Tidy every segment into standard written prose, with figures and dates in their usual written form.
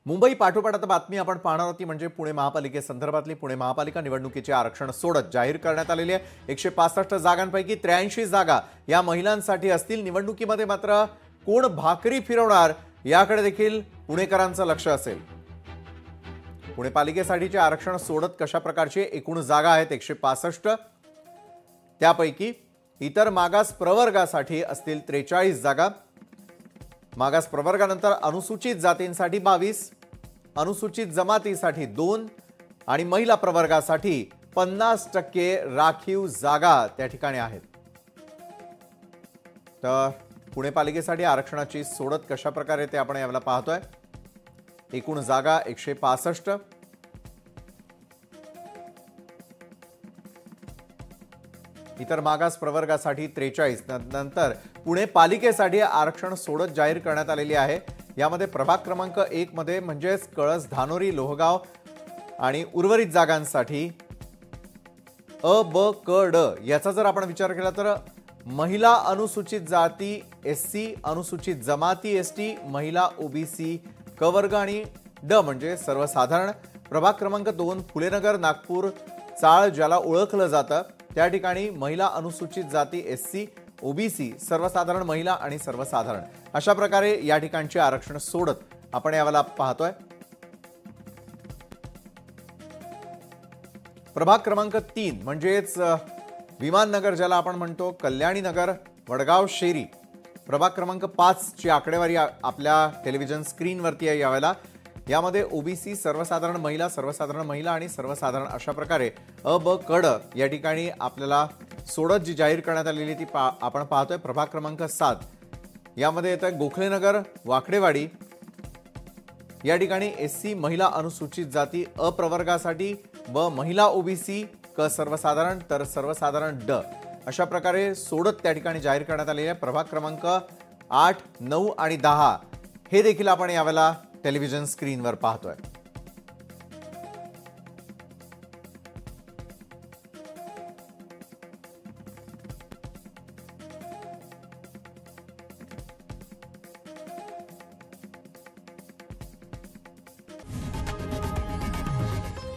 मुंबई पाठोपाठ आता बातमी आपण पाहणार होती म्हणजे पुणे महापालिकेसंदर्भातली पुणे महापालिका निवडणुकीचे आरक्षण सोडत जाहीर करण्यात आलेली आहे। 165 जागांपैकी 83 जागा या महिलांसाठी असतील। निवडणुकीमध्ये मात्र कोण भाकरी फिरवणार याकडे देखील पुणेकरांचं लक्ष असेल। पुणे पालिकेसाठीचे आरक्षण सोडत कशा प्रकारचे एकूण जागा आहेत 165, त्यापैकी इतर मागास प्रवर्गासाठी असतील 43 जागा। मागास प्रवर्गानंतर अनुसूचित जातींसाठी 22, अनुसूचित जमातीसाठी 2 आणि महिला प्रवर्गासाठी 50% राखीव जागा त्या ठिकाणी आहेत। तर पुणे पालिकेसाठी आरक्षणाची सोडत कशा प्रकारे ते आपण यावेळेला पाहतोय। एकूण जागा 165, इतर मागास प्रवर्गासाठी 43। नंतर पुणे पालिकेसाठी आरक्षण सोडत जाहीर करण्यात आलेली आहे। यामध्ये प्रभाग क्रमांक 1 मध्ये म्हणजेच कळस, धानोरी, लोहगाव आणि उर्वरित जागांसाठी अ, ब, क, ड याचा जर आपण विचार केला तर महिला अनुसूचित जाती एससी, अनुसूचित जमाती एसटी, महिला ओबीसी क वर्ग आणि ड म्हणजे सर्वसाधारण। प्रभाग क्रमांक 2 फुलेनगर, नागपूर, चाळ ज्याला ओळखलं जातं त्या ठिकाणी महिला अनुसूचित जाती एससी, ओबीसी, सर्वसाधारण महिला आणि सर्वसाधारण अशा प्रकारे या ठिकाणचे आरक्षण सोडत आपण यावेळेला पाहतोय। प्रभाग क्रमांक 3 म्हणजेच विमाननगर ज्याला आपण म्हणतो, कल्याणी नगर, वडगाव शेरी, प्रभाग क्रमांक 5 ची आकडेवारी आपल्या टेलिव्हिजन स्क्रीनवरती आहे यावेळेला। यामध्ये ओबीसी, सर्वसाधारण महिला आणि सर्वसाधारण अशा प्रकारे अ, ब, क, ड या ठिकाणी आपल्याला सोडत जी जाहीर करण्यात आलेली ती आपण पाहतोय। प्रभाग क्रमांक 7 यामध्ये येतं गोखलेनगर, वाकडेवाडी या ठिकाणी एससी, महिला अनुसूचित जाती अ प्रवर्गासाठी, ब महिला ओबीसी, क सर्वसाधारण तर सर्वसाधारण ड अशा प्रकारे सोडत त्या ठिकाणी जाहीर करण्यात आलेली आहे। प्रभाग क्रमांक 8, 9 आणि 10 हे देखील आपण यावेळेला टेलिव्हिजन स्क्रीनवर पाहतोय।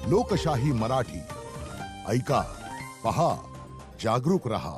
लोकशाही मराठी ऐका, पहा, जागरूक रहा।